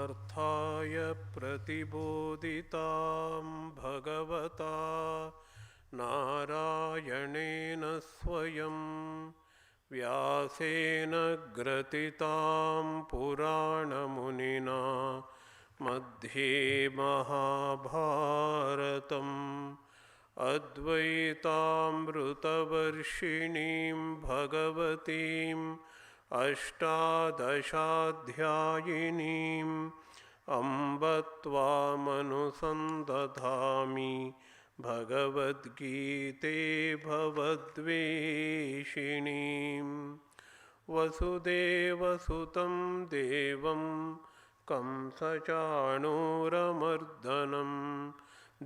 पार्थाय प्रतिबोधितां भगवता नारायणेन स्वयं व्यासेन ग्रथितां पुराणमुनिना मध्ये महाभारतम् अद्वैतामृतवर्षिणीं भगवतीम् अष्टादशाध्यायिनीम् अम्ब त्वामनुसन्दधामि भगवद्गीते भवद्वेषिणीम् वसुदेवसुतं देवं कंसचाणूरमर्दनं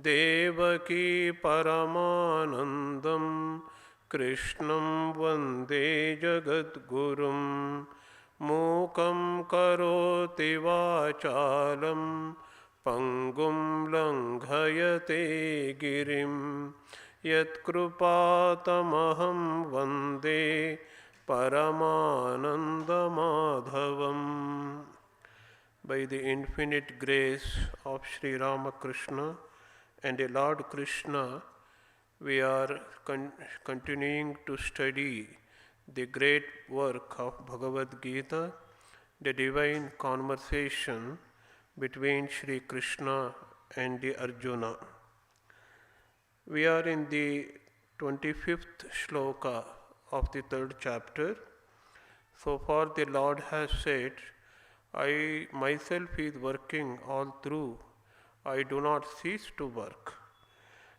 देवकी परमानन्दं कृष्णं वन्दे जगद्गुरुं मूकं करोति वाचालं पङ्गुं लङ्घयते गिरिं यत्कृपातमहं वन्दे परमानन्दमाधवम्. By the infinite grace of Sri Ramakrishna and the Lord Krishna, we are continuing to study the great work of Bhagavadgita, the divine conversation between Sri Krishna and the Arjuna. We are in the 25th shloka of the 3rd chapter. So far the Lord has said, I myself is working all through. I do not cease to work.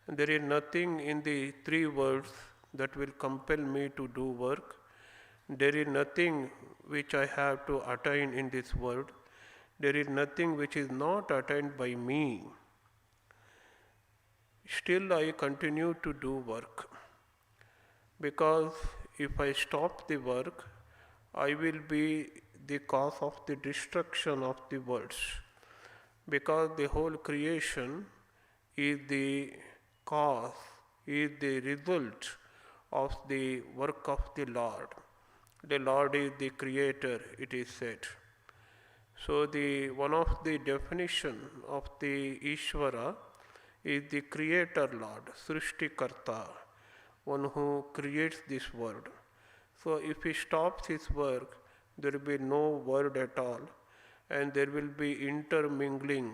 And there is nothing in the 3 words that will compel me to do work. There is nothing which I have to attain in this world. There is nothing which is not attained by me. Still I continue to do work. Because if I stop the work, I will be the cause of the destruction of the worlds. Because the whole creation is the cause, is the result of the work of the Lord. The Lord is the creator, it is said. So one of the definition of the Ishvara is the creator Lord, Srishtikarta, one who creates this world. So if he stops his work, there will be no world at all, and there will be intermingling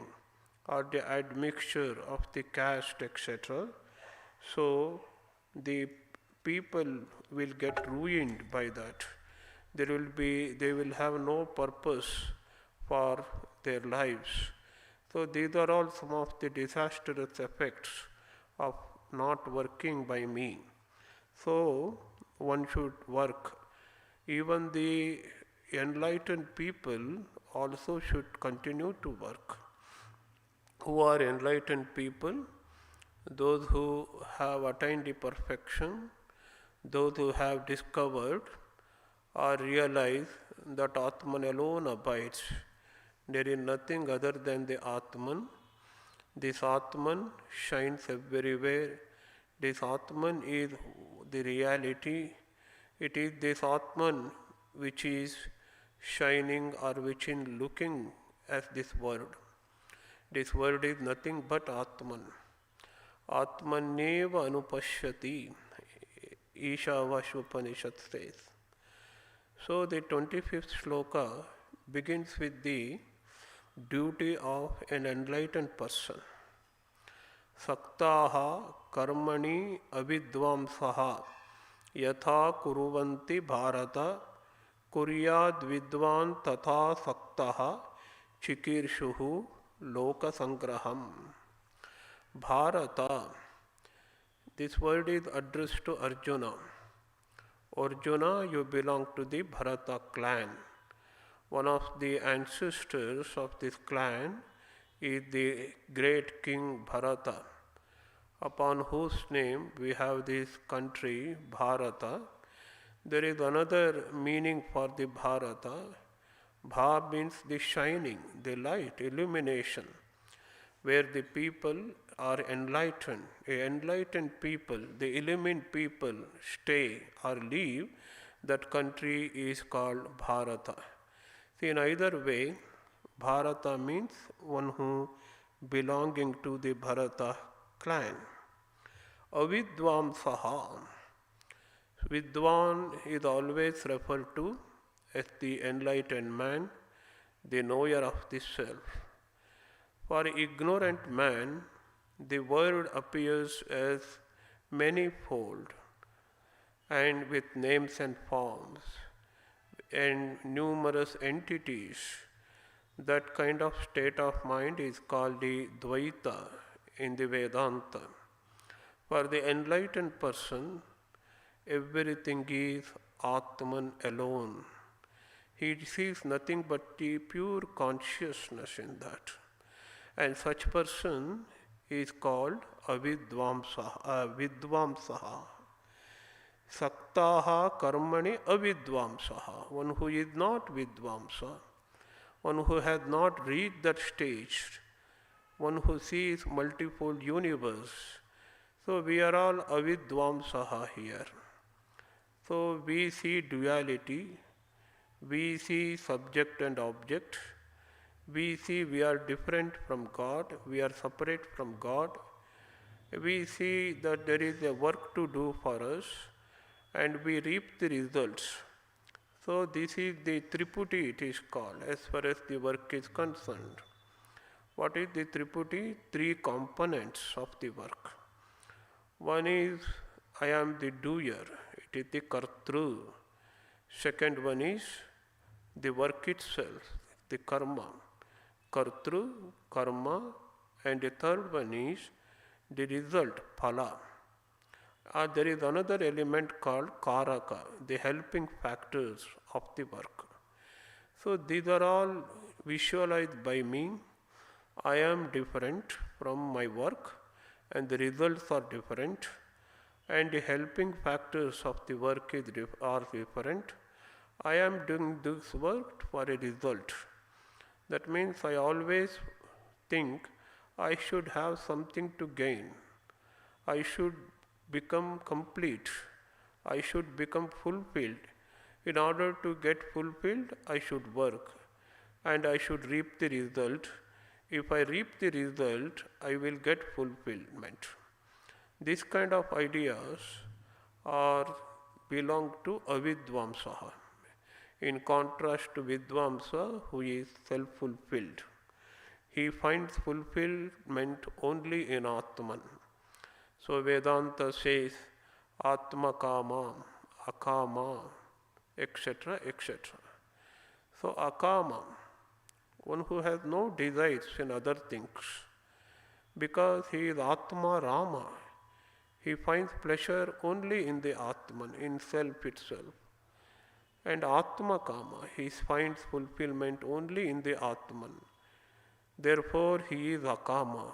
or the admixture of the caste, etc. So the people will get ruined by that. They will have no purpose for their lives. So these are all some of the disastrous effects of not working by me. So one should work. Even the enlightened people also should continue to work. Who are enlightened people? Those who have attained the perfection, those who have discovered or realized that Atman alone abides. There is nothing other than the Atman. This Atman shines everywhere. This Atman is the reality. It is this Atman which is shining or which is looking at this world. This world is nothing but Atman. Atmaneva anupashyati, Ishavashopanishad says. So the 25th shloka begins with the duty of an enlightened person. Saktaha karmani avidwan saha yatha kuruvanti bharata kuryad vidwan tatha saktaha chikirshuhu loka sangraham. Bharata, this word is addressed to Arjuna. Arjuna, you belong to the Bharata clan. One of the ancestors of this clan is the great king Bharata, upon whose name we have this country Bharata. There is another meaning for the Bharata. Bha means the shining, the light, illumination, where the people are enlightened. Enlightened people, the illumined people stay or live, that country is called Bharata. See, in either way, Bharata means one who belonging to the Bharata clan. Avidwan Saha. Vidwan is always referred to as the enlightened man, the knower of the self. For ignorant man, the world appears as manifold and with names and forms and numerous entities. That kind of state of mind is called the Dvaita in the Vedanta. For the enlightened person, everything is Atman alone. He sees nothing but the pure consciousness in that. And such person is called Vidvamsaha. Saktaha karmani avidvamsaha. One who is not Vidvamsa, one who has not reached that stage, one who sees multiple universe. So we are all avidvamsaha here. So we see duality, we see subject and object, we see we are different from God, we are separate from God, we see that there is a work to do for us and we reap the results. So this is the Triputi it is called as far as the work is concerned. What is the Triputi? Three components of the work. One is I am the doer, it is the Kartru. Second one is the work itself, the karma. Kartru, karma, and the third one is the result, phala. There is another element called karaka, the helping factors of the work. So these are all visualized by me. I am different from my work and the results are different and the helping factors of the work are different. I am doing this work for a result. That means I always think I should have something to gain. I should become complete. I should become fulfilled. In order to get fulfilled, I should work and I should reap the result. If I reap the result, I will get fulfillment. This kind of ideas belong to avidvamsaha, in contrast to Vidvamsa, who is self-fulfilled. He finds fulfillment only in Atman. So Vedanta says Atma Kama, Akama, etc., etc. So Akama, one who has no desires in other things, because he is Atma Rama. He finds pleasure only in the Atman, in self itself. And Atma Kama, he finds fulfillment only in the Atman. Therefore, he is Akama.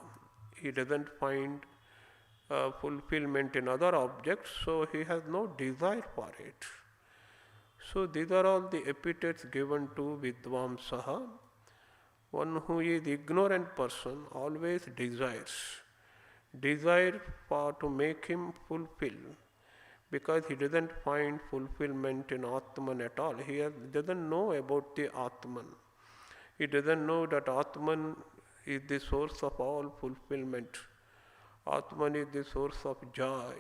He doesn't find fulfillment in other objects, so he has no desire for it. So these are all the epithets given to Vidvamsaha. One who is ignorant person always desire to make him fulfill, because he doesn't find fulfillment in Atman at all. He doesn't know about the Atman. He doesn't know that Atman is the source of all fulfillment. Atman is the source of joy.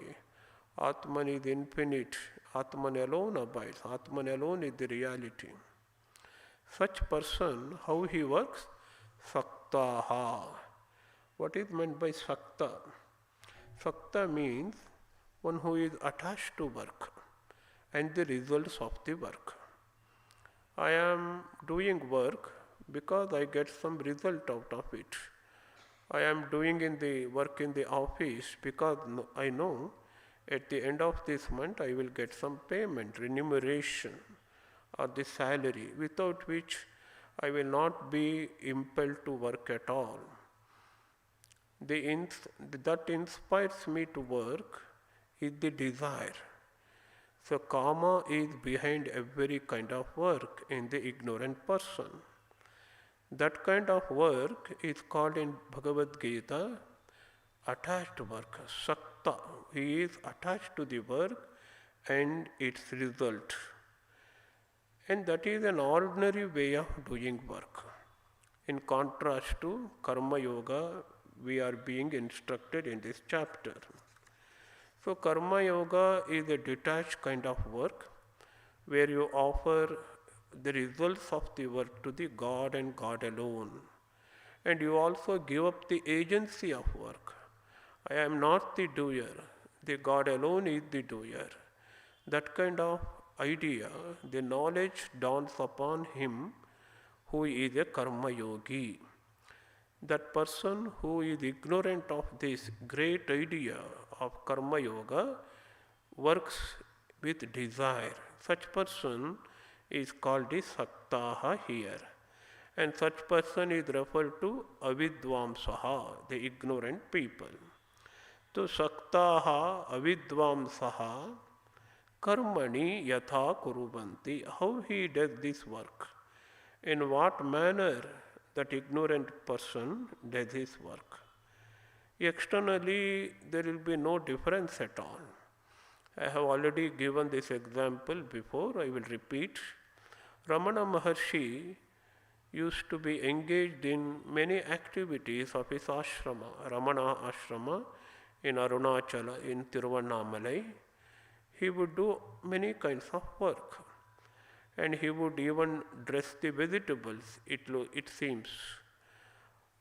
Atman is infinite. Atman alone abides. Atman alone is the reality. Such person, how he works? Saktaha. What is meant by Sakta? Sakta means one who is attached to work and the results of the work. I am doing work because I get some result out of it. I am doing work in the office because I know at the end of this month I will get some payment, remuneration, or the salary, without which I will not be impelled to work at all. That inspires me to work is the desire. So karma is behind every kind of work in the ignorant person. That kind of work is called in Bhagavadgita attached work, sakta. He is attached to the work and its result. And that is an ordinary way of doing work. in contrast to Karma Yoga we are being instructed in this chapter. So Karma Yoga is a detached kind of work where you offer the results of the work to the God and God alone. And you also give up the agency of work. I am not the doer, the God alone is the doer. That kind of idea, the knowledge dawns upon him who is a karma yogi. That person who is ignorant of this great idea of karma yoga works with desire. Such person is called the saktaha here. And such person is referred to avidvamsaha, the ignorant people. So saktaha avidvamsaha karmani yatha kuruvanti. How he does this work? In what manner that ignorant person does his work? Externally, there will be no difference at all. I have already given this example before, I will repeat. Ramana Maharshi used to be engaged in many activities of his ashrama, Ramana ashrama in Arunachala, in Tiruvannamalai. He would do many kinds of work, and he would even dress the vegetables, it seems.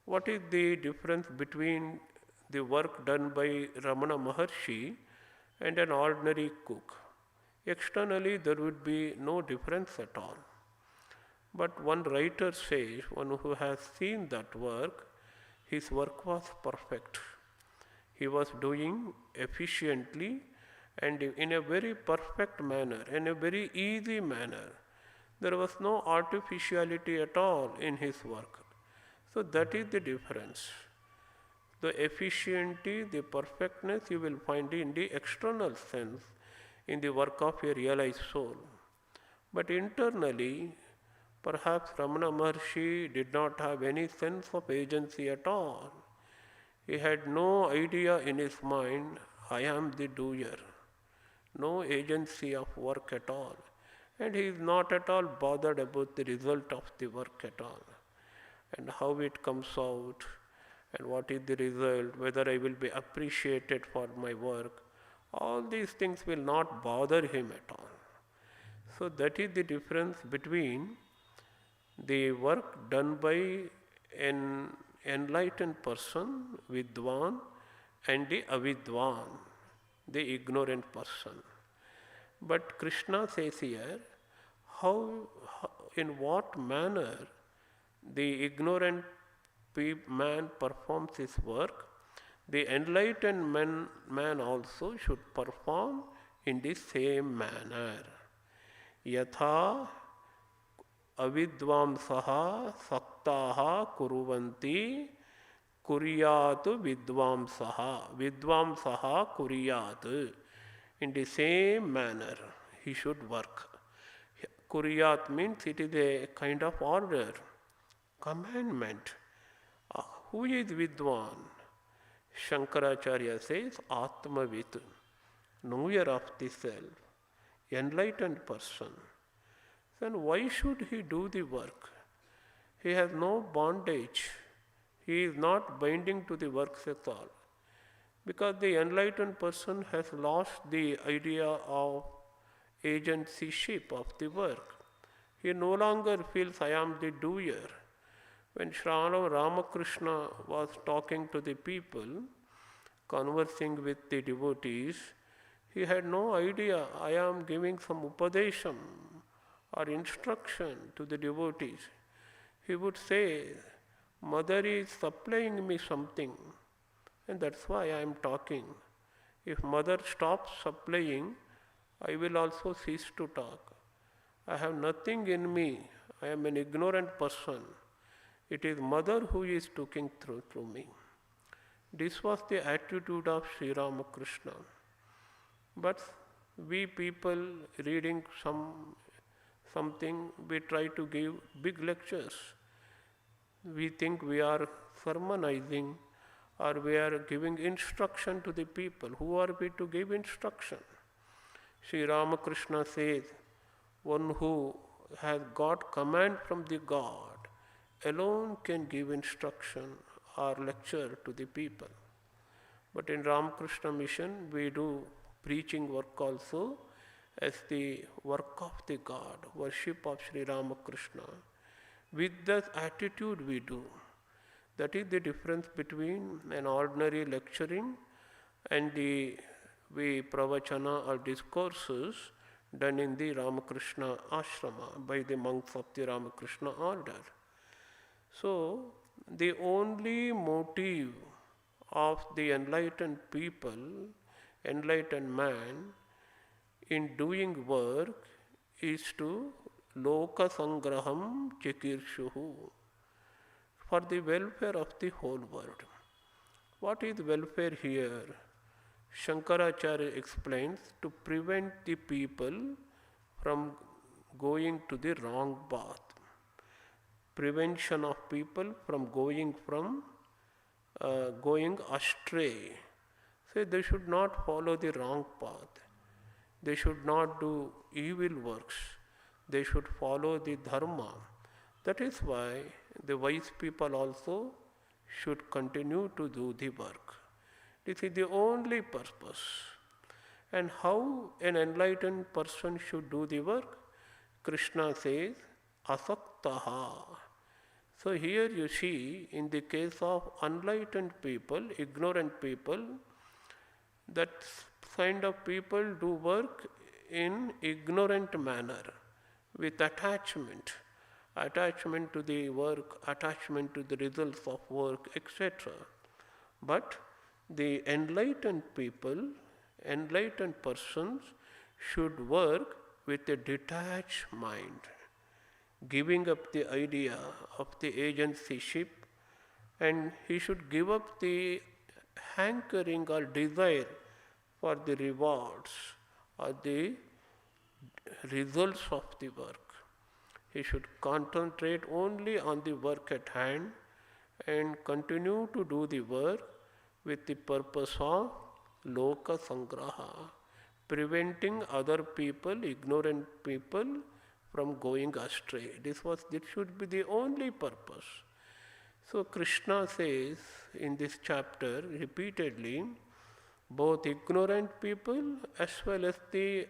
What is the difference between the work done by Ramana Maharshi and an ordinary cook? Externally, there would be no difference at all. But one writer says, one who has seen that work, his work was perfect. He was doing efficiently and in a very perfect manner, in a very easy manner. There was no artificiality at all in his work. So that is the difference. The efficiency, the perfectness you will find in the external sense, in the work of a realized soul. But internally, perhaps Ramana Maharshi did not have any sense of agency at all. He had no idea in his mind, I am the doer. No agency of work at all. And he is not at all bothered about the result of the work at all. And how it comes out, and what is the result, whether I will be appreciated for my work. All these things will not bother him at all. So that is the difference between the work done by an enlightened person, Vidwan, and the Avidwan, the ignorant person. But Krishna says here, in what manner the ignorant man performs his work, the enlightened man also should perform in the same manner. Yatha avidvamsaha saktaha kuruvanti kuryatu vidvamsaha kuryat. In the same manner he should work. Kuryat means it is a kind of order, commandment. Who is Vidwan? Shankaracharya says Atmavit, knower of the self, enlightened person. Then why should he do the work? He has no bondage. He is not binding to the works at all. Because the enlightened person has lost the idea of agencyship of the work. He no longer feels I am the doer. When Sri Ramakrishna was talking to the people, conversing with the devotees, he had no idea I am giving some upadesham or instruction to the devotees. He would say, Mother is supplying me something, and that's why I am talking. If Mother stops supplying, I will also cease to talk. I have nothing in me. I am an ignorant person. It is Mother who is talking through me. This was the attitude of Sri Ramakrishna. But we people reading something, we try to give big lectures. We think we are sermonizing or we are giving instruction to the people. Who are we to give instruction? Sri Ramakrishna says, one who has got command from the God alone can give instruction or lecture to the people. But in Ramakrishna Mission, we do preaching work also as the work of the God, worship of Sri Ramakrishna. With that attitude we do. That is the difference between an ordinary lecturing and the pravachana or discourses done in the Ramakrishna ashrama by the monks of the Ramakrishna order. So, the only motive of the enlightened people, enlightened man, in doing work is to loka sangraham chikirshuhu, for the welfare of the whole world. What is welfare here? Shankaracharya explains to prevent the people from going to the wrong path. Prevention of people from going astray. Say they should not follow the wrong path. They should not do evil works. They should follow the dharma. That is why the wise people also should continue to do the work. This is the only purpose. And how an enlightened person should do the work? Krishna says, asaktaha. So here you see, in the case of unenlightened people, ignorant people, that kind of people do work in ignorant manner, with attachment to the work, attachment to the results of work, etc. But the enlightened people, enlightened persons should work with a detached mind, giving up the idea of the agencyship, and he should give up the hankering or desire for the rewards or the results of the work. He should concentrate only on the work at hand and continue to do the work with the purpose of loka sangraha, preventing other people, ignorant people, from going astray. This should be the only purpose. So Krishna says in this chapter repeatedly, both ignorant people as well as the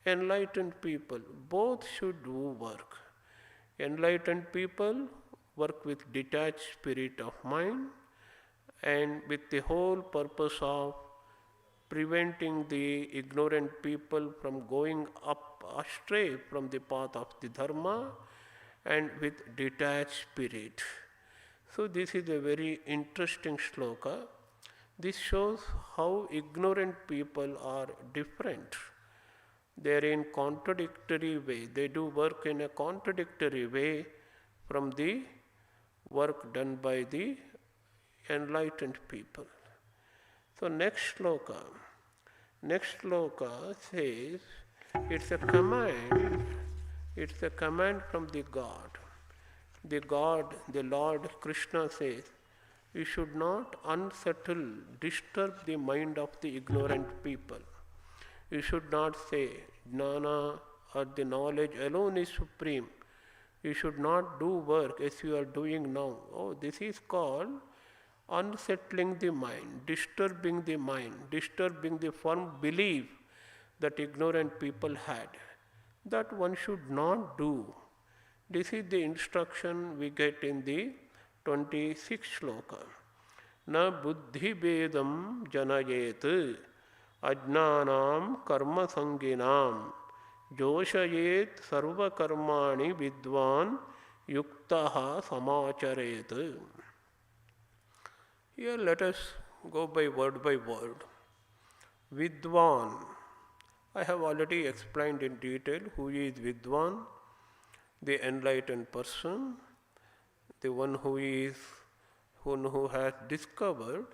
enlightened people, both should do work. Enlightened people work with detached spirit of mind and with the whole purpose of preventing the ignorant people from going up astray from the path of the dharma, and with detached spirit. So this is a very interesting shloka. This shows how ignorant people are different. They are in contradictory way. They do work in a contradictory way from the work done by the enlightened people. So next sloka says, it's a command from the God. The God, the Lord Krishna says, you should not unsettle, disturb the mind of the ignorant people. You should not say, jnana or the knowledge alone is supreme. You should not do work as you are doing now. Oh, this is called unsettling the mind, disturbing the firm belief that ignorant people had. That one should not do. This is the instruction we get in the 26th sloka. Na buddhi bedam janayet ajnanam karma sanginam joshayet sarva karmani vidwan yuktaha samacharet. Here let us go by word. Vidwan. I have already explained in detail who is Vidwan, the enlightened person, the one who has discovered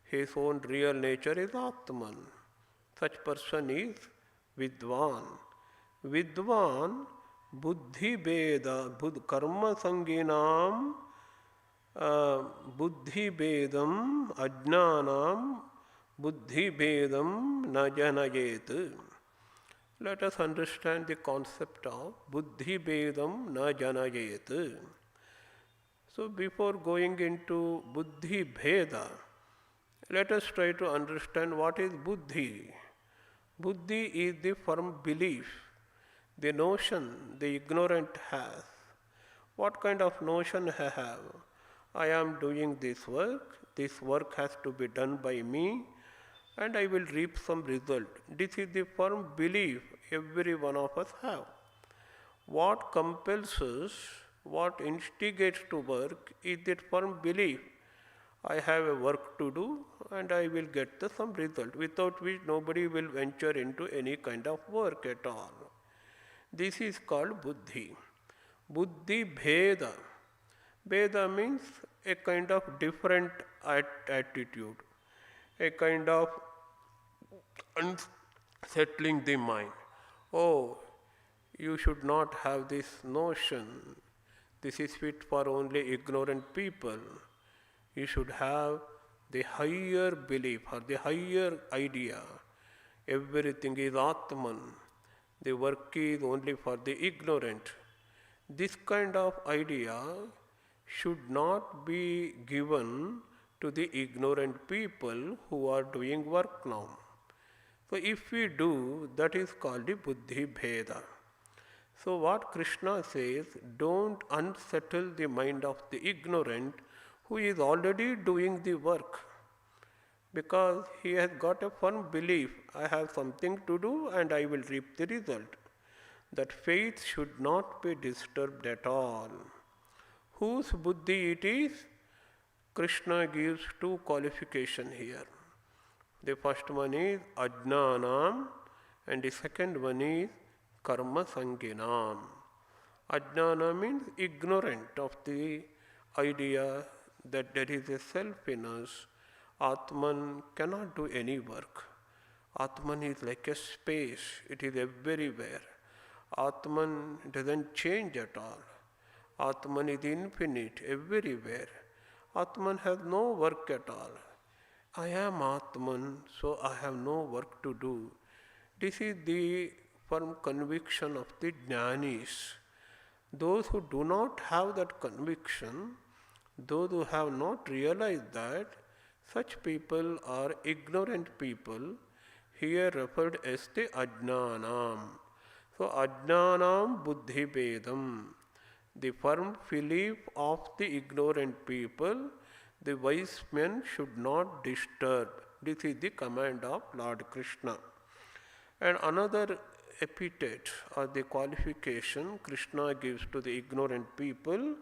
his own real nature is Atman. Such person is Vidwan. Vidwan buddhi beda, karma sanginam buddhi bedam ajnanam buddhi bedam na janayet. Let us understand the concept of buddhi bedam na janayet. So before going into Buddhi Bheda, let us try to understand what is Buddhi. Buddhi is the firm belief, the notion the ignorant has. What kind of notion I have? I am doing this work has to be done by me, and I will reap some result. This is the firm belief every one of us have. What compels us, what instigates to work is that firm belief. I have a work to do and I will get some result, without which nobody will venture into any kind of work at all. This is called Buddhi. Buddhi Bheda. Bheda means a kind of different attitude, a kind of unsettling the mind. Oh, you should not have this notion. This is fit for only ignorant people. You should have the higher belief or the higher idea. Everything is Atman. The work is only for the ignorant. This kind of idea should not be given to the ignorant people who are doing work now. So if we do, that is called the Buddhi Bheda. So what Krishna says, don't unsettle the mind of the ignorant who is already doing the work, because he has got a firm belief, I have something to do and I will reap the result. That faith should not be disturbed at all. Whose buddhi it is? Krishna gives two qualifications here. The first one is ajnanam and the second one is karma sanginam. Ajnana means ignorant of the idea that there is a self in us. Atman cannot do any work. Atman is like a space, it is everywhere. Atman doesn't change at all. Atman is infinite, everywhere. Atman has no work at all. I am Atman, so I have no work to do. This is the firm conviction of the jnanis. Those who do not have that conviction, those who have not realized that, such people are ignorant people, here referred as the ajnanam. So ajnanam buddhi bedam, the firm belief of the ignorant people, the wise men should not disturb. This is the command of Lord Krishna. And another epithet or the qualification Krishna gives to the ignorant people,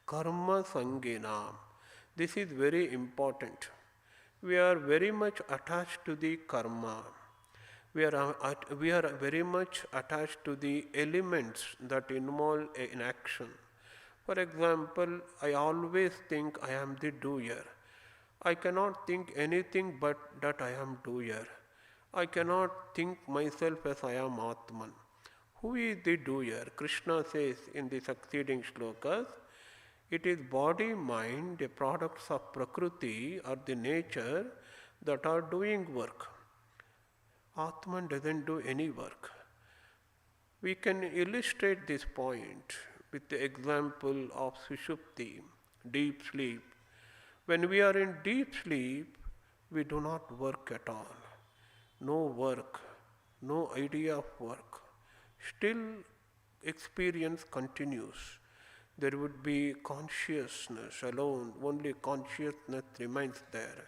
karma sanginam. This is very important. We are very much attached to the karma. We are very much attached to the elements that involve an action. For example, I always think I am the doer. I cannot think anything but that I am doer. I cannot think myself as I am Atman. Who is the doer? Krishna says in the succeeding shlokas, it is body, mind, the products of Prakriti or the nature that are doing work. Atman doesn't do any work. We can illustrate this point with the example of Sushupti, deep sleep. When we are in deep sleep, we do not work at all. No work, no idea of work. Still, experience continues. There would be consciousness alone, only consciousness remains there.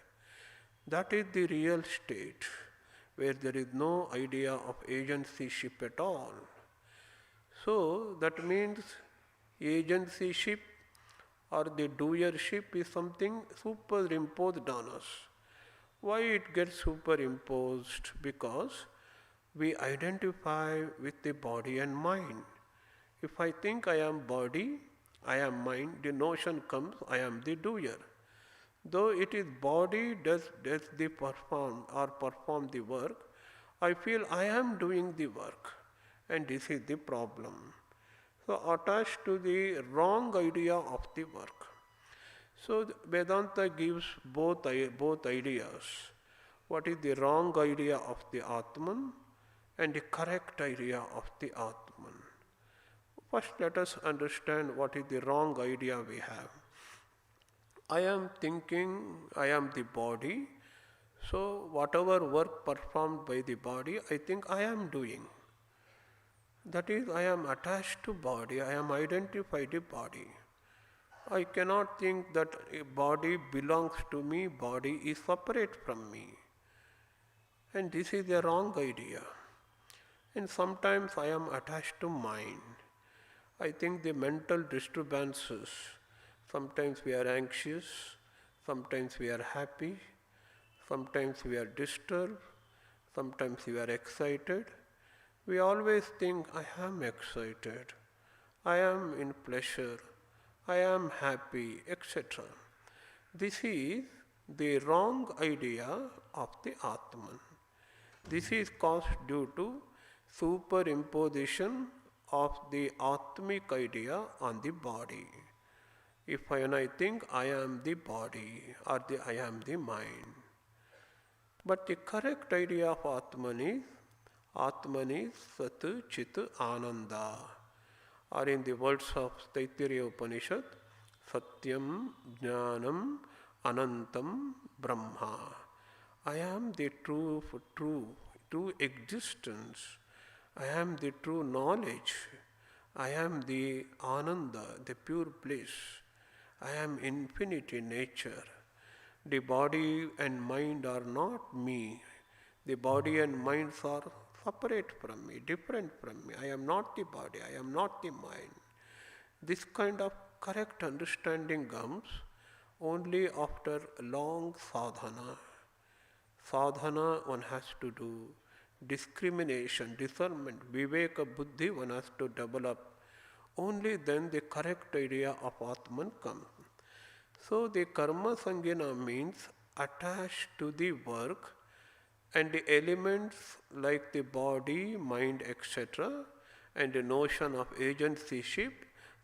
That is the real state, where there is no idea of agencyship at all. So, that means agencyship or the doership is something superimposed on us. Why it gets superimposed? Because we identify with the body and mind. If I think I am body, I am mind, the notion comes, I am the doer. Though it is body does the perform the work, I feel I am doing the work, and this is the problem. So attached to the wrong idea of the work. So Vedanta gives both ideas. What is the wrong idea of the Atman and the correct idea of the Atman? First let us understand what is the wrong idea we have. I am thinking I am the body, so whatever work performed by the body, I think I am doing. That is, I am attached to body, I am identified the body. I cannot think that a body belongs to me, body is separate from me. And this is a wrong idea. And sometimes I am attached to mind. I think the mental disturbances, sometimes we are anxious, sometimes we are happy, sometimes we are disturbed, sometimes we are excited. We always think, I am excited, I am in pleasure, I am happy, etc. This is the wrong idea of the Atman. This is caused due to superimposition of the Atmic idea on the body. If when I think I am the body or I am the mind. But the correct idea of Atman is Sat Chit Ananda. Or in the words of Taittiriya Upanishad, Satyam Jnanam Anantam Brahma. I am the true existence. I am the true knowledge. I am the Ananda, the pure bliss. I am infinity nature. The body and mind are not me. The body and minds are separate from me, different from me. I am not the body, I am not the mind. This kind of correct understanding comes only after long sadhana. Sadhana one has to do, discrimination, discernment, viveka buddhi one has to develop. Only then the correct idea of Atman comes. So the karma sangina means attached to the work and the elements like the body, mind, etc., and the notion of agencyship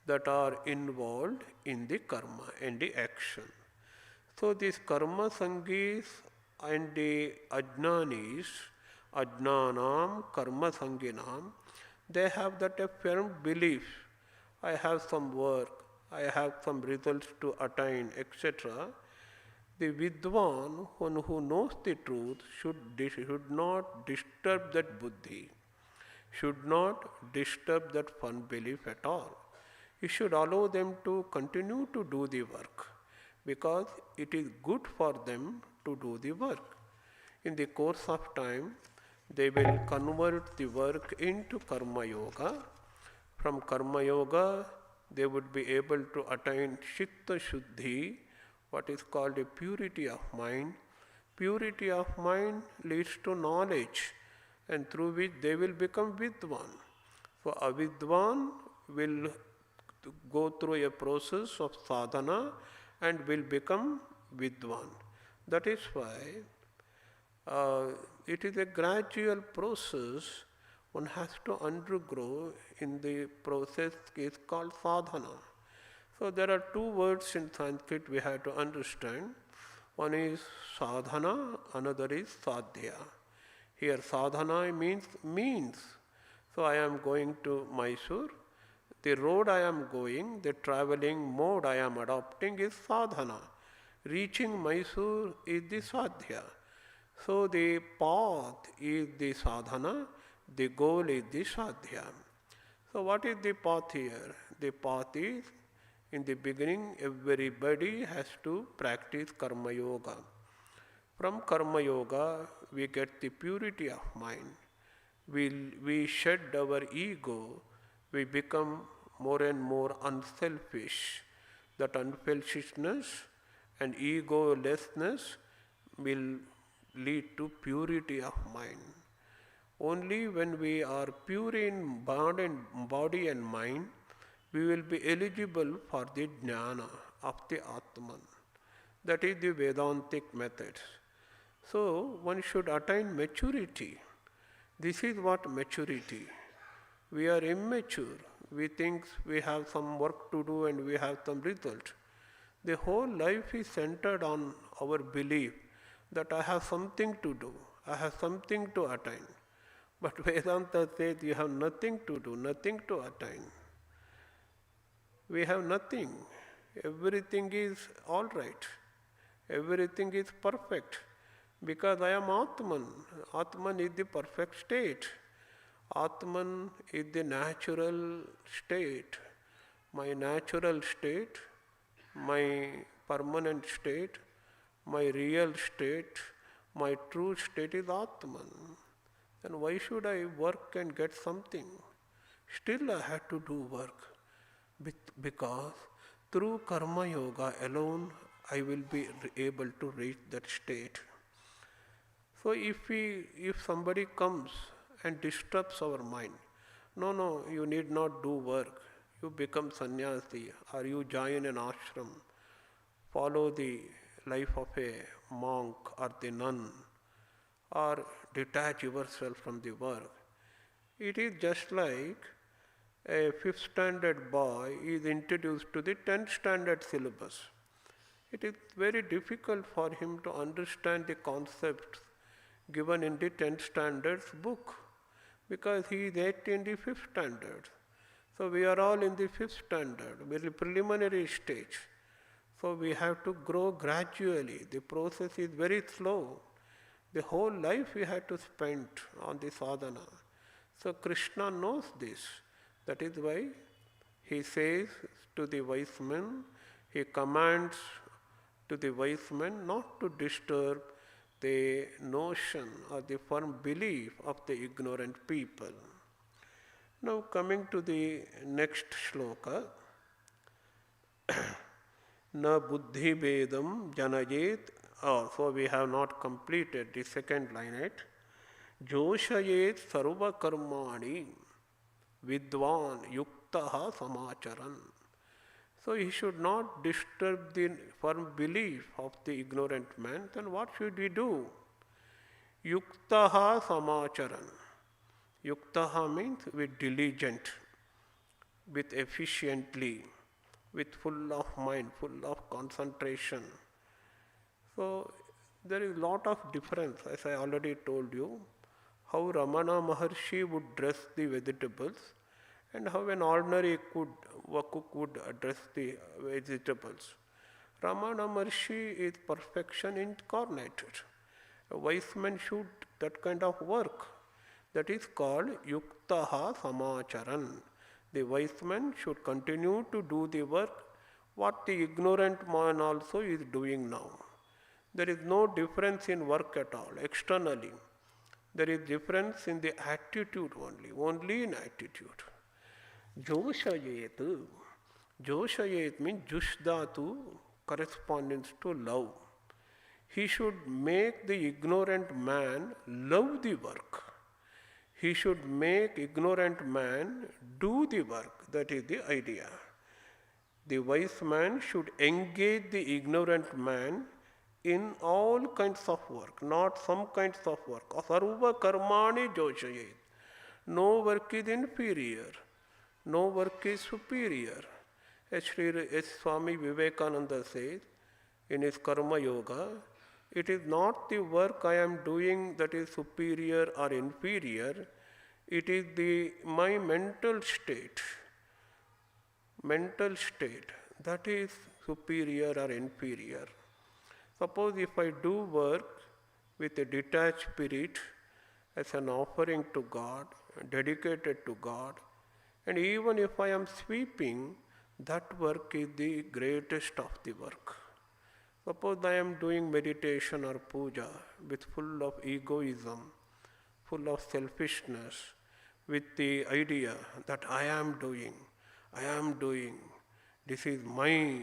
that are involved in the karma and the action. So these karma sangis and the ajnanis, ajnanam, karma sanginam, they have that a firm belief. I have some work, I have some results to attain, etc. The Vidwan, one who knows the truth, should not disturb that buddhi, should not disturb that firm belief at all. He should allow them to continue to do the work because it is good for them to do the work. In the course of time, they will convert the work into karma yoga. From karma yoga, they would be able to attain chitta shuddhi, what is called a purity of mind. Purity of mind leads to knowledge, and through which they will become Vidwan. So Avidwan will go through a process of sadhana and will become Vidwan. That is why it is a gradual process one has to undergo. In the process is called sadhana. So there are two words in Sanskrit we have to understand. One is sadhana, another is sadhya. Here sadhana means. So I am going to Mysore. The road I am going, the travelling mode I am adopting is sadhana. Reaching Mysore is the sadhya. So the path is the sadhana, the goal is the sadhya. So what is the path here? The path is, in the beginning, everybody has to practice karma yoga. From karma yoga, we get the purity of mind. We shed our ego, we become more and more unselfish. That unselfishness and egolessness will lead to purity of mind. Only when we are pure in body and mind, we will be eligible for the jnana of the Atman. That is the Vedantic method. So one should attain maturity. This is what maturity. We are immature. We think we have some work to do and we have some result. The whole life is centered on our belief that I have something to do, I have something to attain. But Vedanta says you have nothing to do, nothing to attain. We have nothing. everything is all right, everything is perfect, because I am Atman. Atman is the perfect state. Atman is the natural state. My natural state, my permanent state, my real state, my true state is Atman. Then why should I work and get something? Still I have to do work, because through karma yoga alone I will be able to reach that state. So if somebody comes and disturbs our mind, no, you need not do work. You become sannyasi or you join an ashram, follow the life of a monk or the nun, or detach yourself from the work. It is just like a 5th standard boy is introduced to the 10th standard syllabus. It is very difficult for him to understand the concepts given in the 10th standards book, because he is yet in the 5th standard. So we are all in the 5th standard, very preliminary stage. So we have to grow gradually. The process is very slow. The whole life we have to spend on the sadhana. So Krishna knows this. That is why he says to the wise men, he commands to the wise men not to disturb the notion or the firm belief of the ignorant people. Now coming to the next shloka, na buddhi vedam janayet. So we have not completed the second line yet. Joshayet sarva karmani Vidwan yuktaha samacharan. So he should not disturb the firm belief of the ignorant man. Then what should we do? Yuktaha samacharan. Yuktaha means with diligent, with efficiently, with full of mind, full of concentration. So there is a lot of difference, as I already told you, how Ramana Maharshi would dress the vegetables and how an ordinary cook would address the vegetables. Ramana Maharshi is perfection incarnated. A wise man should that kind of work. That is called yuktaha samacharan. The wise man should continue to do the work what the ignorant man also is doing now. There is no difference in work at all, externally. There is difference in the attitude only in attitude. Joshayet. Joshayet means jushdatu, corresponds to love. He should make the ignorant man love the work. He should make ignorant man do the work. That is the idea. The wise man should engage the ignorant man in all kinds of work, not some kinds of work. Sarva karmani joshayet. No work is inferior. No work is superior. As Swami Vivekananda says in his Karma Yoga, it is not the work I am doing that is superior or inferior. It is my mental state. Mental state, that is superior or inferior. Suppose if I do work with a detached spirit as an offering to God, dedicated to God, and even if I am sweeping, that work is the greatest of the work. Suppose I am doing meditation or puja with full of egoism, full of selfishness, with the idea that I am doing, this is my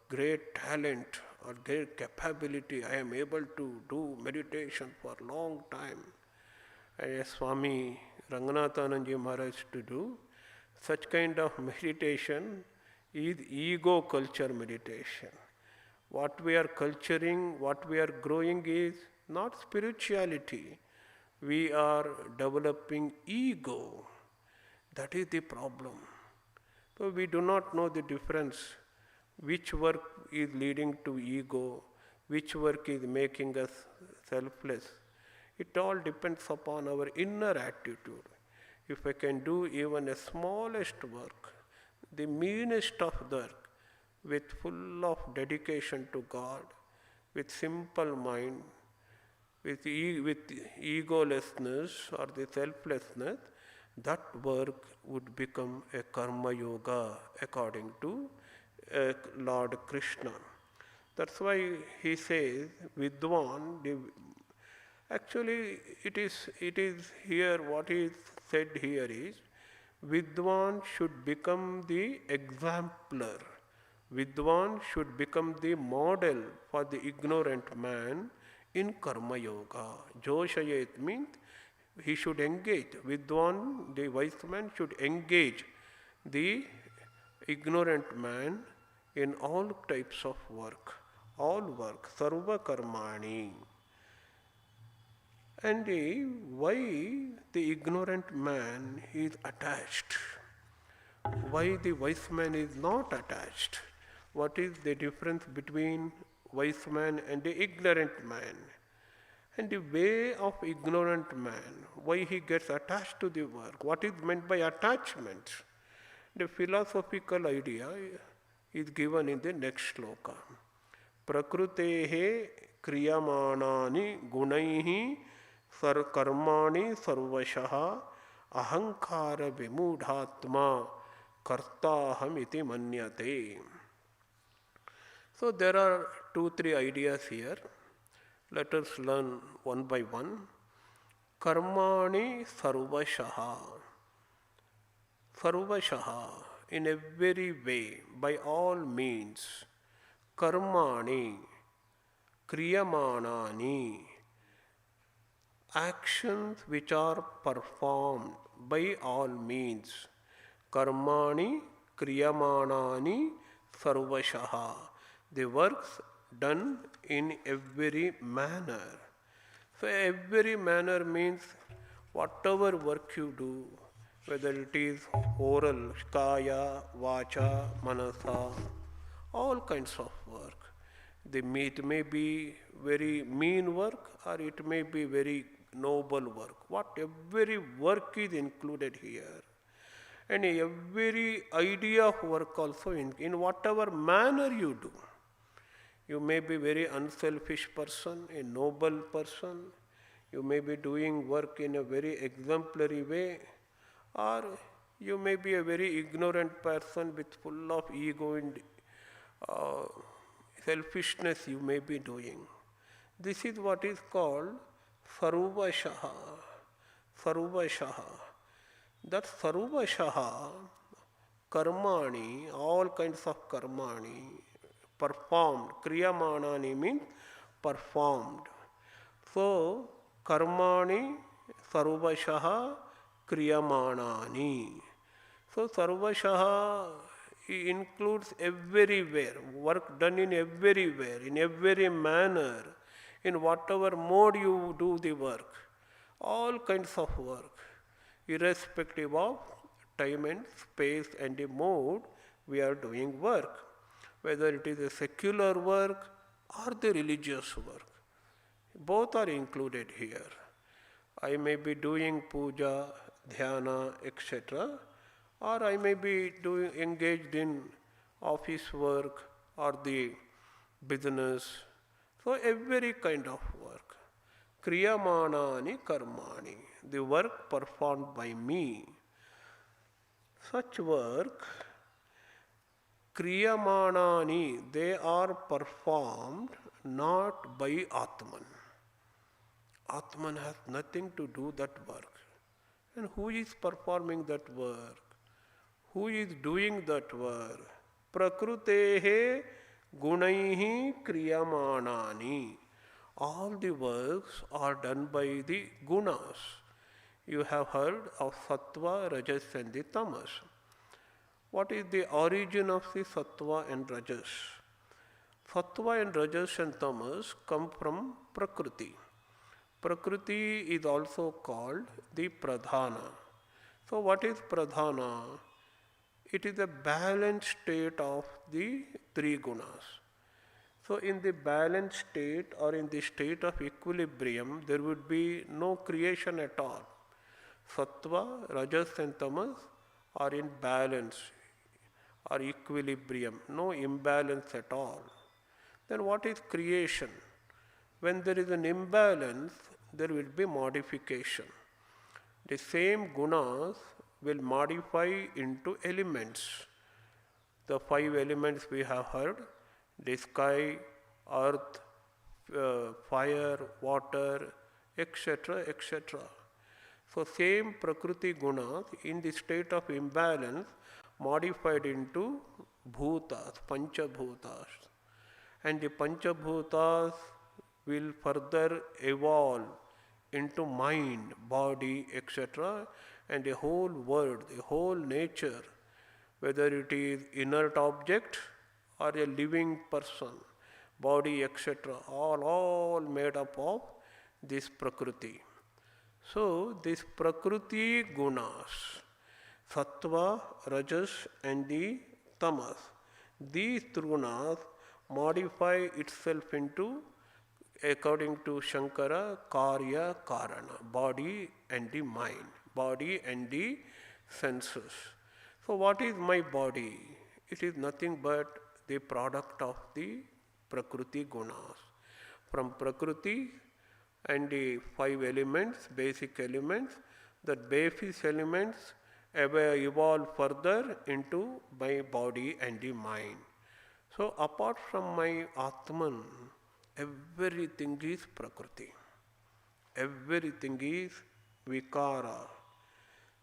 great talent or great capability, I am able to do meditation for a long time. And as Swami Ranganathananji Maharaj to do, such kind of meditation is ego culture meditation. What we are culturing, what we are growing is not spirituality. We are developing ego. That is the problem. So we do not know the difference. Which work is leading to ego, which work is making us selfless. It all depends upon our inner attitude. If I can do even a smallest work, the meanest of work, with full of dedication to God, with simple mind, with egolessness or the selflessness, that work would become a karma yoga according to Lord Krishna. That's why he says, Vidwan, actually it is here, what is said here is, Vidwan should become the exemplar. Vidwan should become the model for the ignorant man in Karma Yoga. Joshayet means he should engage. Vidwan, the wise man, should engage the ignorant man in all types of work, sarva karmani. And why the ignorant man is attached? Why the wise man is not attached? What is the difference between wise man and the ignorant man? And the way of ignorant man, why he gets attached to the work? What is meant by attachment? The philosophical idea is given in the next sloka. Prakritehe kriyamanani gunaihi karmani sarvashaha ahankara vimudhatma kartaham iti manyate. So there are 2-3 ideas here. Let us learn one by one. Karmani sarvashaha. Sarvashaha, in every way, by all means. Karmani, kriyamanani, actions which are performed by all means. Karmani, kriyamanani, sarvashaha, the works done in every manner. So every manner means whatever work you do, whether it is oral, kaya, vacha, manasa, all kinds of work. It may be very mean work or it may be very noble work. Every work is included here. And every idea of work also in whatever manner you do. You may be very unselfish person, a noble person. You may be doing work in a very exemplary way. Or you may be a very ignorant person with full of ego and selfishness you may be doing. This is what is called sarvashaha. Sarvashaha. That sarvashaha, karmani, all kinds of karmani, performed. Kriyamanani means performed. So, karmani, sarvashaha, kriyamanani. So, sarvashaha includes everywhere, work done in everywhere, in every manner, in whatever mode you do the work, all kinds of work, irrespective of time and space and the mode we are doing work, whether it is a secular work or the religious work. Both are included here. I may be doing puja, dhyana, etc., or I may be engaged in office work or the business. So every kind of work. Kriyamanani karmani, the work performed by me. Such work, kriyamanani, they are performed not by Atman. Atman has nothing to do that work. And who is performing that work? Who is doing that work? Prakritehe gunaihi kriyamanani. All the works are done by the gunas. You have heard of sattva, rajas and the tamas. What is the origin of the sattva and rajas? Sattva and rajas and tamas come from Prakriti. Prakriti is also called the pradhana. So what is pradhana? It is a balanced state of the three gunas. So in the balanced state or in the state of equilibrium, there would be no creation at all. Sattva, rajas and tamas are in balance, or equilibrium, no imbalance at all. Then what is creation? When there is an imbalance, there will be modification. The same gunas will modify into elements. The five elements we have heard, the sky, earth, fire, water, etc., etc. So same Prakriti gunas in the state of imbalance modified into bhutas, panchabhutas. And the panchabhutas will further evolve into mind, body, etc. and the whole world, the whole nature, whether it is inert object or a living person, body, etc., all made up of this Prakriti. So, this Prakriti gunas, Sattva, Rajas and the Tamas, these gunas modify itself into, according to Shankara, Karya Karana, body and the mind, body and the senses. So what is my body? It is nothing but the product of the Prakriti gunas. From Prakriti and the five elements, basic elements, the basis elements evolve further into my body and the mind. So apart from my Atman, everything is Prakriti. Everything is Vikara.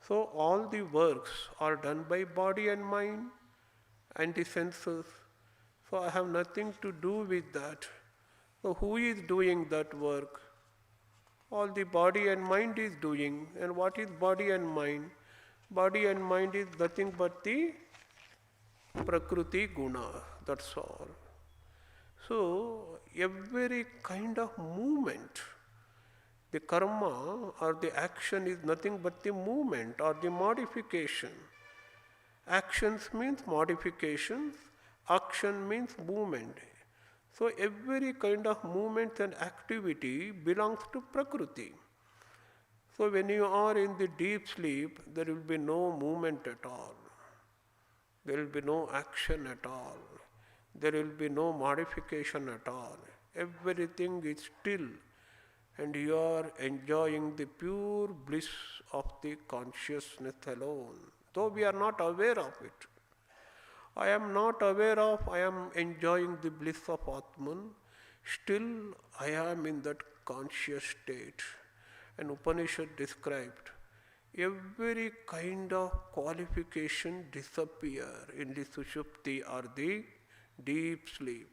So all the works are done by body and mind and the senses. So I have nothing to do with that. So who is doing that work? All the body and mind is doing. And what is body and mind? Body and mind is nothing but the Prakriti guna. That's all. So every kind of movement, the karma or the action is nothing but the movement or the modification. Actions means modifications, action means movement. So every kind of movement and activity belongs to Prakriti. So when you are in the deep sleep, there will be no movement at all. There will be no action at all. There will be no modification at all. Everything is still and you are enjoying the pure bliss of the consciousness alone, though we are not aware of it. I am not aware of, I am enjoying the bliss of Atman, still I am in that conscious state. And Upanishad described, every kind of qualification disappear in the Sushupti or the deep sleep.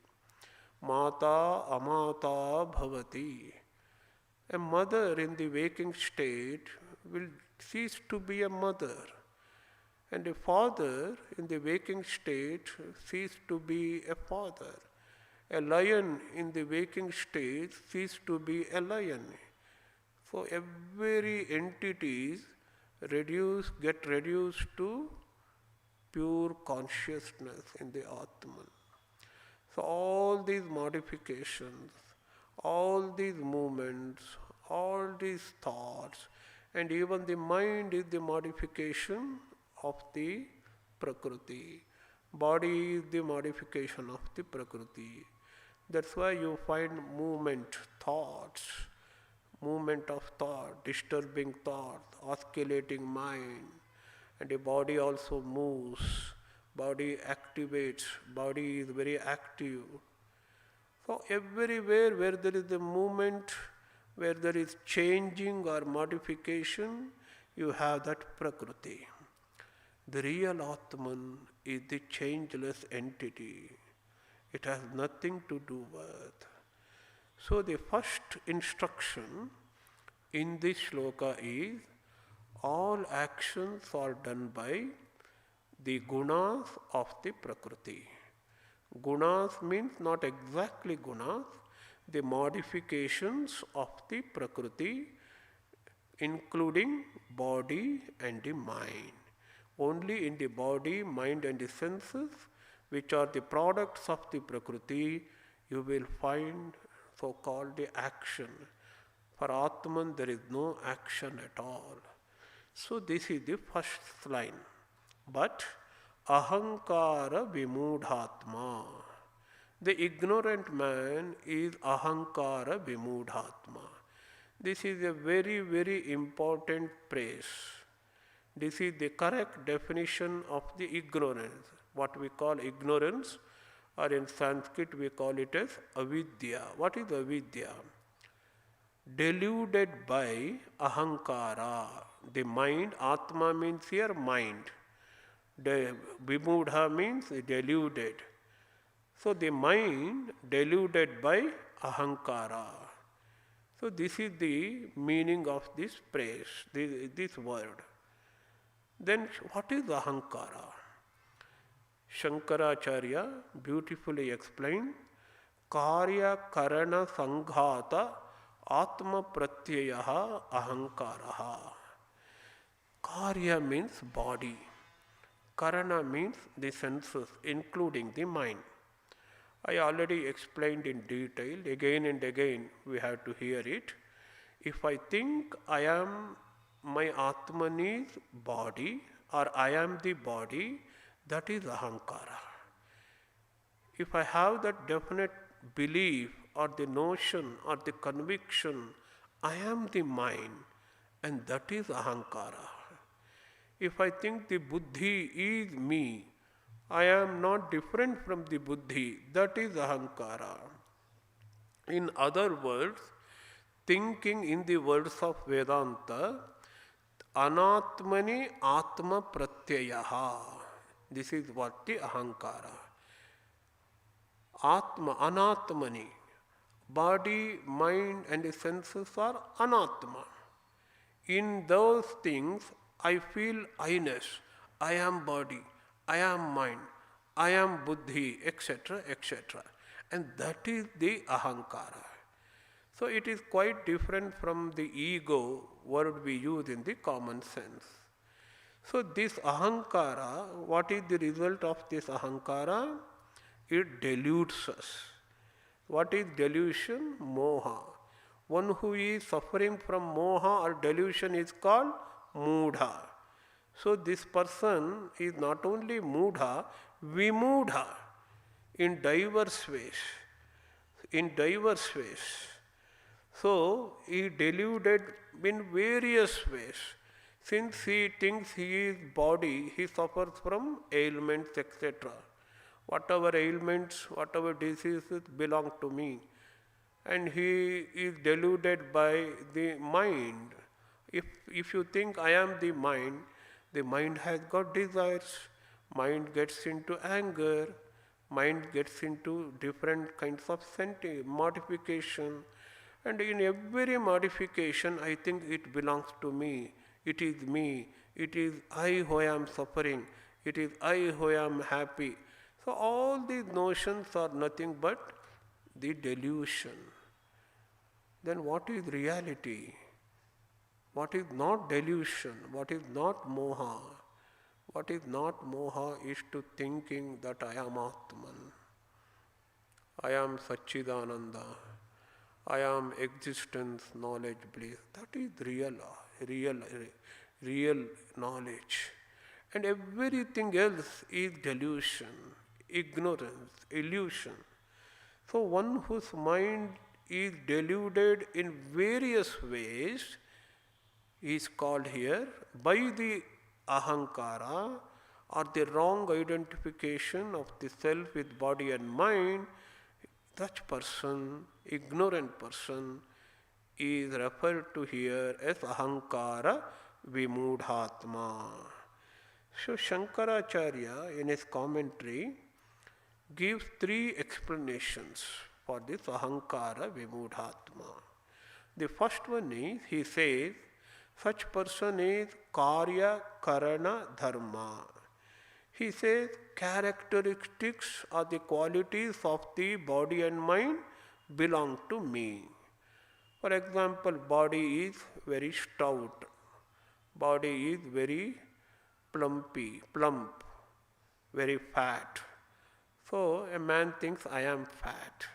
Mata amata bhavati. A mother in the waking state will cease to be a mother. And a father in the waking state cease to be a father. A lion in the waking state cease to be a lion. So every entities get reduced to pure consciousness in the Atman. So all these modifications, all these movements, all these thoughts, and even the mind is the modification of the Prakriti. Body is the modification of the Prakriti. That's why you find movement of thought, disturbing thought, oscillating mind, and the body also moves, body activates, body is very active. So everywhere where there is a movement, where there is changing or modification, you have that Prakriti. The real Atman is the changeless entity. It has nothing to do with. So the first instruction in this shloka is, all actions are done by the gunas of the Prakriti. Gunas means not exactly gunas, the modifications of the Prakriti, including body and the mind. Only in the body, mind and the senses, which are the products of the Prakriti, you will find so-called the action. For Atman, there is no action at all. So this is the first line. But Ahankara Vimudhatma. The ignorant man is Ahankara Vimudhatma. This is a very, very important phrase. This is the correct definition of the ignorance. What we call ignorance, or in Sanskrit we call it as avidya. What is avidya? Deluded by ahankara. The mind, atma means here mind. Vimudha means deluded. So the mind deluded by ahankara. So this is the meaning of this phrase, this word. Then what is ahankara? Shankaracharya beautifully explained, Karya Karana Sanghata Atma Pratyayaha Ahankaraha. Karya means body. Karana means the senses, including the mind. I already explained in detail, again and again we have to hear it. If I think I am my Atmani's body, or I am the body, that is Ahankara. If I have that definite belief or the notion or the conviction, I am the mind, and that is Ahankara. If I think the Buddhi is me, I am not different from the Buddhi, that is Ahankara. In other words, thinking in the words of Vedanta, Anatmani Atma Pratyayaha. This is what the Ahankara. Atma, Anatmani. Body, mind and the senses are Anatma. In those things, I feel I-ness. I am body, I am mind, I am Buddhi, etc., etc. And that is the Ahankara. So it is quite different from the ego word we use in the common sense. So this Ahankara, what is the result of this Ahankara? It deludes us. What is delusion? Moha. One who is suffering from moha or delusion is called mudha. So this person is not only mudha, vimudha in diverse ways. In diverse ways. So he deluded in various ways. Since he thinks he is body, he suffers from ailments, etc. Whatever ailments, whatever diseases belong to me. And he is deluded by the mind. If you think I am the mind has got desires, mind gets into anger, mind gets into different kinds of modification. And in every modification, I think it belongs to me, it is I who am suffering, it is I who am happy. So all these notions are nothing but the delusion. Then what is reality? What is not delusion? What is not moha? What is not moha is to thinking that I am Atman, I am Satchidananda, I am existence, knowledge, bliss. That is real knowledge. And everything else is delusion, ignorance, illusion. So one whose mind is deluded in various ways is called here by the Ahankara, or the wrong identification of the self with body and mind. Such person, ignorant person, is referred to here as Ahankara Vimudhatma. So Shankaracharya in his commentary gives three explanations for this Ahankara Vimudhatma. The first one is, he says, such person is Karya Karana Dharma. He says characteristics or the qualities of the body and mind belong to me. For example, body is very stout, body is very plump, very fat. So a man thinks I am fat.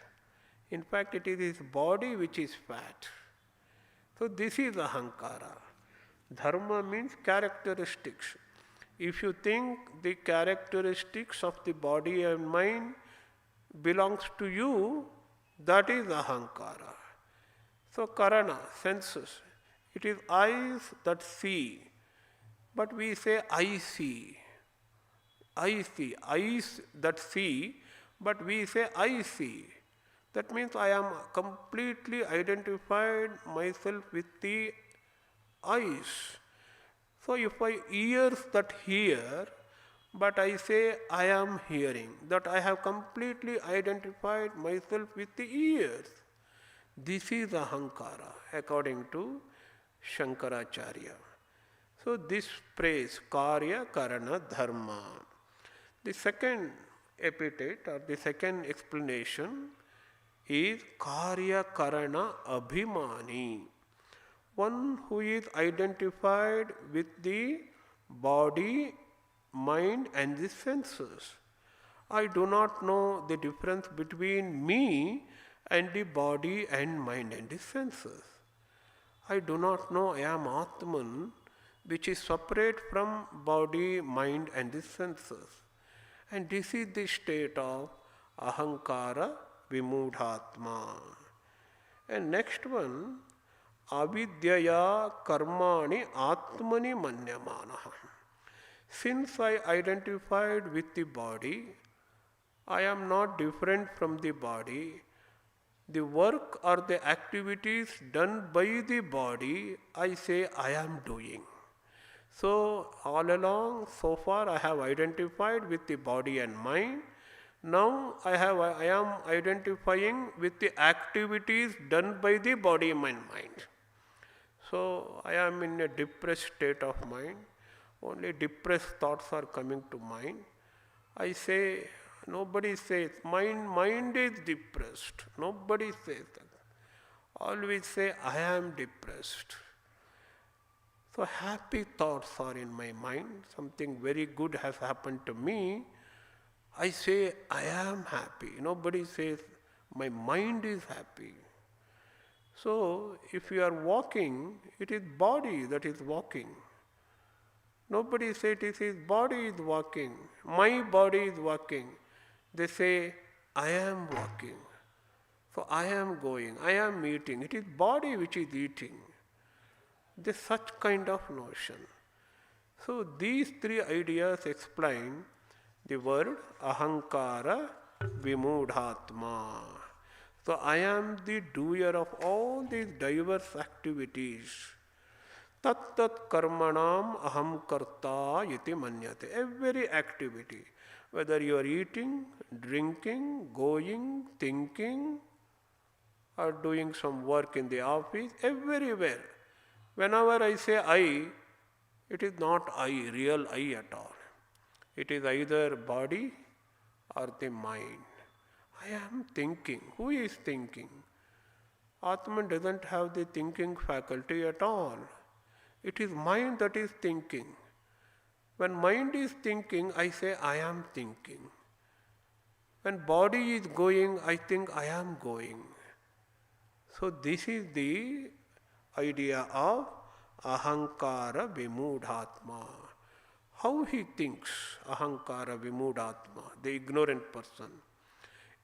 In fact, it is his body which is fat. So this is Ahankara. Dharma means characteristics. If you think the characteristics of the body and mind belongs to you, that is Ahankara. So Karana, senses, it is eyes that see, but we say I see. I see, eyes that see, but we say I see. That means I am completely identified myself with the eyes. So if I ears that hear, but I say I am hearing, that I have completely identified myself with the ears. This is Ahankara according to Shankaracharya. So this phrase, Karya Karana Dharma. The second epithet or the second explanation is Karya Karana Abhimani. One who is identified with the body, mind and the senses. I do not know the difference between me and the body and mind and the senses. I do not know I am Atman, which is separate from body, mind and the senses. And this is the state of Ahankara Vimudhatma. And next one, Avidyaya Karmani Atmani Manyamanaha. Since I identified with the body, I am not different from the body. The work or the activities done by the body, I say I am doing. So all along, so far I have identified with the body and mind. Now I am identifying with the activities done by the body and mind. So I am in a depressed state of mind. Only depressed thoughts are coming to mind. I say, nobody says, mind is depressed. Nobody says that. Always say, I am depressed. So happy thoughts are in my mind. Something very good has happened to me. I say, I am happy. Nobody says, my mind is happy. So if you are walking, it is body that is walking. Nobody says it is body is walking. My body is walking. They say, I am walking. So I am going. I am eating. It is body which is eating. There's such kind of notion. So these three ideas explain the word Ahankara Vimudhatma. So I am the doer of all these diverse activities. Tat tat karmanam aham karta iti manyate. Every activity, whether you are eating, drinking, going, thinking, or doing some work in the office, everywhere. Whenever I say I, it is not I, real I at all. It is either body or the mind. I am thinking. Who is thinking? Atman doesn't have the thinking faculty at all. It is mind that is thinking. When mind is thinking, I say I am thinking. When body is going, I think I am going. So this is the idea of Ahankara Vimudhatma. How he thinks, Ahankara Vimudhatma, the ignorant person.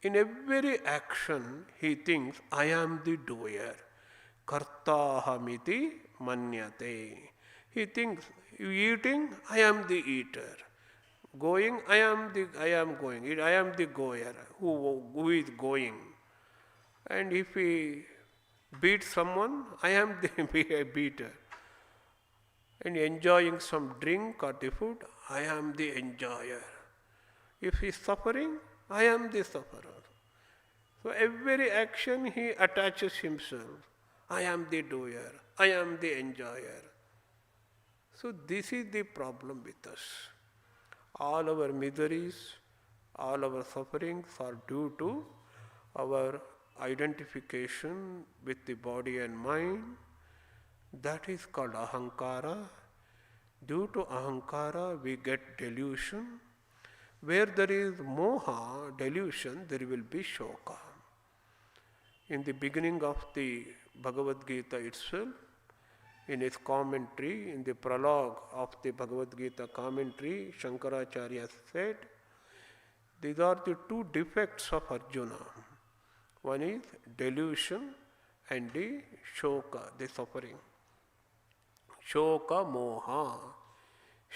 In every action, he thinks, I am the doer. Kartahamiti manyate. He thinks, eating, I am the eater. Going, I am going. I am the goer, who is going. And if he beats someone, I am the beater. And enjoying some drink or the food, I am the enjoyer. If he is suffering, I am the sufferer. So every action he attaches himself. I am the doer. I am the enjoyer. So this is the problem with us. All our miseries, all our sufferings are due to our identification with the body and mind. That is called Ahankara. Due to Ahankara, we get delusion. Where there is moha, delusion, there will be shoka. In the beginning of the Bhagavadgita itself, In his commentary, in the prologue of the Bhagavadgita commentary, Shankaracharya said, these are the two defects of Arjuna. One is delusion and the shoka, the suffering. Shoka, moha.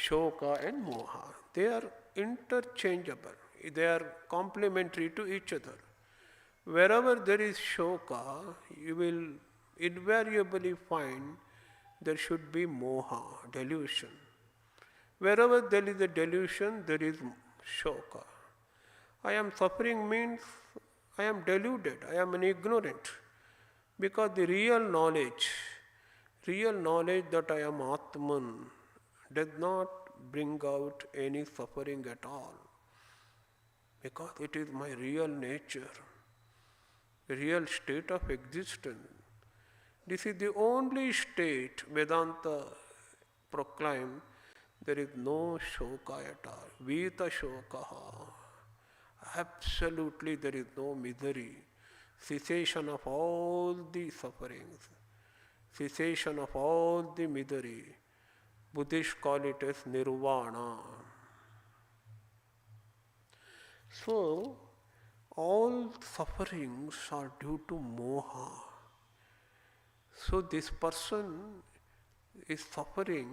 Shoka and moha. They are interchangeable. They are complementary to each other. Wherever there is shoka, you will invariably find there should be moha, delusion. Wherever there is a delusion, there is shoka. I am suffering means I am deluded, I am an ignorant. Because the real knowledge that I am Atman, does not bring out any suffering at all. Because it is my real nature, real state of existence. This is the only state Vedanta proclaims there is no shoka at all. Vita shokaha. Absolutely there is no misery. Cessation of all the sufferings. Cessation of all the misery. Buddhists call it as nirvana. So, all sufferings are due to moha. So this person is suffering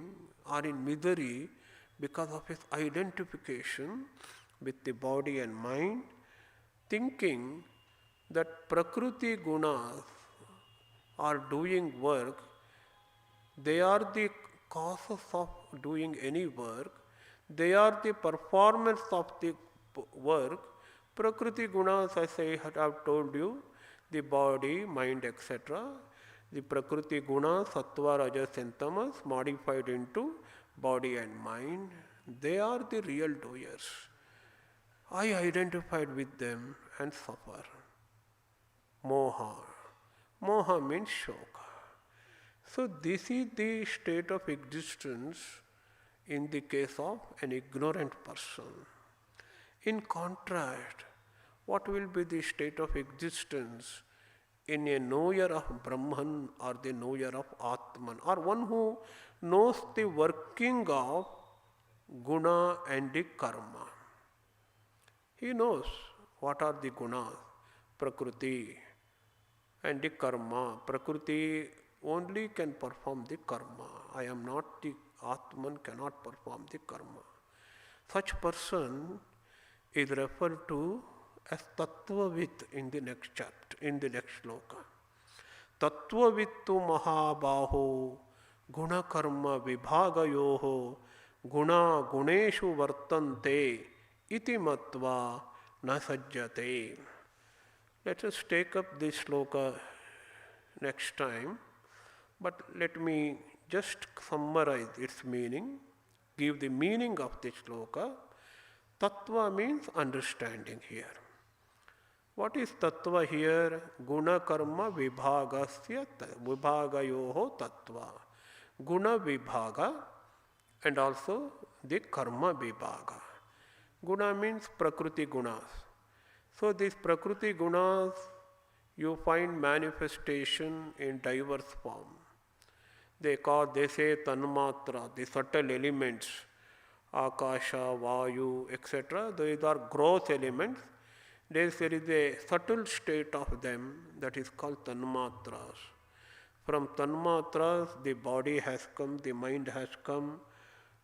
or in misery because of his identification with the body and mind, thinking that Prakriti gunas are doing work, they are the causes of doing any work, they are the performance of the work. Prakriti gunas, as I have told you, the body, mind, etc., the Prakriti gunas, sattva, rajas and tamas, modified into body and mind, they are the real doers. I identified with them and suffer. Moha. Moha means shoka. So this is the state of existence in the case of an ignorant person. In contrast, what will be the state of existence in a knower of Brahman or the knower of Atman, or one who knows the working of guna and the karma? He knows what are the gunas, Prakriti and the karma. Prakriti only can perform the karma. I am not the Atman, cannot perform the karma. Such person is referred to as Tattvavit in the next chapter, in the next sloka. Tattvavittu mahabaho guna karma vibhagayoho guna guneshu vartante iti matva na sajjate. Let us take up this sloka next time, but let me just summarize its meaning, give the meaning of this sloka. Tattva means understanding here. What is tattva here? Guna karma vibhagasya vibhagayoho tattva. Guna vibhaga and also the karma vibhaga. Guna means Prakriti gunas. So these Prakriti gunas you find manifestation in diverse form. They say tanmatra, the subtle elements, akasha, vayu, etc. These are gross elements. There is a subtle state of them that is called tanmatras. From tanmatras, the body has come, the mind has come,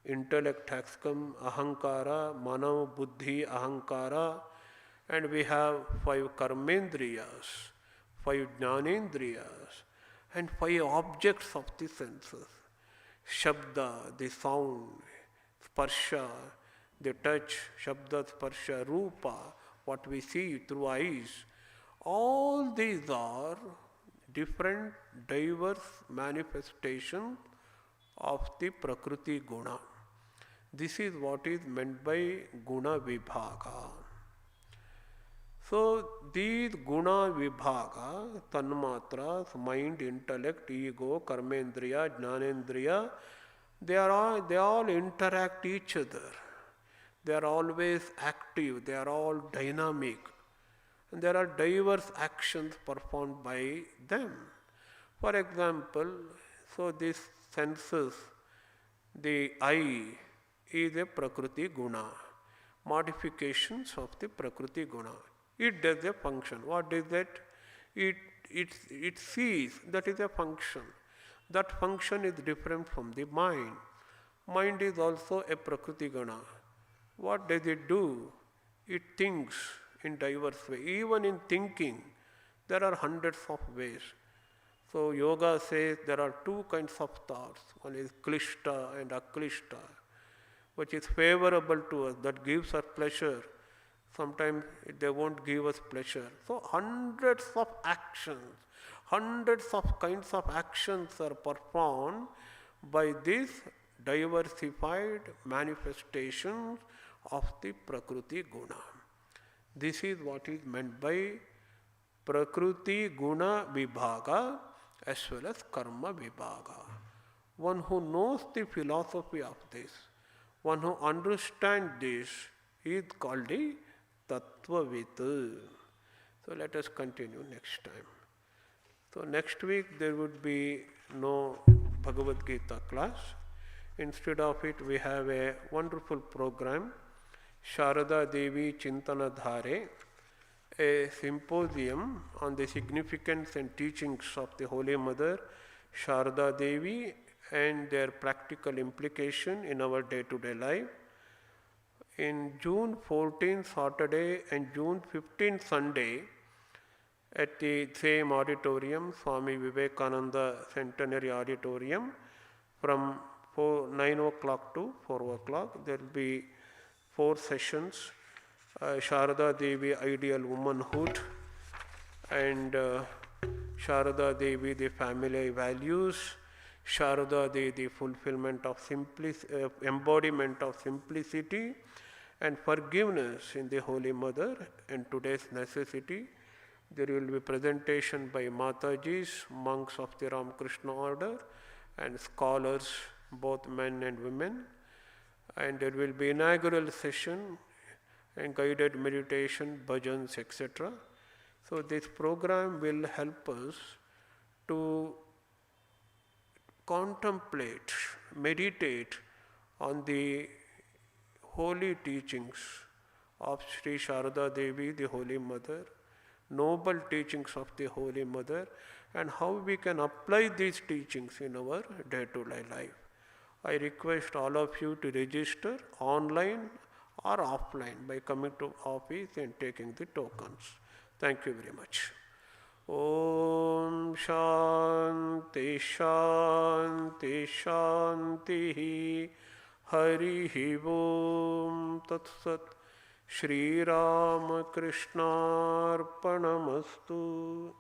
intellect has come, ahankara, mano, buddhi, ahankara, and we have 5 karmendriyas, 5 jnanendriyas, and 5 objects of the senses. Shabda, the sound, sparsha, the touch, shabda, sparsha, rupa, what we see through eyes. All these are different, diverse manifestations of the Prakriti guna. This is what is meant by guna vibhaga. So these guna vibhaga, tanmatras, mind, intellect, ego, karmendriya, jnanendriya, they all interact each other. They are always active, they are all dynamic. And there are diverse actions performed by them. For example, so this senses, the I is a Prakriti guna, modifications of the Prakriti guna. It does a function. What is that? It sees, that is a function. That function is different from the mind. Mind is also a Prakriti guna. What does it do? It thinks in diverse ways. Even in thinking, there are hundreds of ways. So yoga says there are two kinds of thoughts. One is klishta and aklishta, which is favorable to us, that gives us pleasure. Sometimes they won't give us pleasure. So hundreds of actions, hundreds of kinds of actions are performed by these diversified manifestations of the Prakriti guna. This is what is meant by Prakriti guna vibhaga as well as karma vibhaga. One who knows the philosophy of this, one who understands this, is called the Tattvavit. So let us continue next time. So next week there would be no Bhagavadgita class. Instead of it, we have a wonderful program, Sharada Devi Chintana Dhare, a symposium on the significance and teachings of the Holy Mother, Sharada Devi, and their practical implication in our day-to-day life. In June 14 Saturday and June 15 Sunday, at the same auditorium, Swami Vivekananda Centenary Auditorium, from 9 o'clock to 4 o'clock, there will be 4 sessions. Sharada Devi, Ideal Womanhood, and Sharada Devi, the family values, Sharada Devi, the fulfillment of embodiment of simplicity and forgiveness in the Holy Mother and today's necessity. There will be presentation by Matajis, monks of the Ramakrishna order, and scholars, both men and women. And there will be inaugural session and guided meditation, bhajans, etc. So this program will help us to contemplate, meditate on the holy teachings of Sri Sharada Devi, the Holy Mother, noble teachings of the Holy Mother, and how we can apply these teachings in our day-to-day life. I request all of you to register online or offline by coming to office and taking the tokens. Thank you very much. Om Shanti Shanti Shanti Hari Om Tat Sat Shri Ramakrishna Arpanamastu.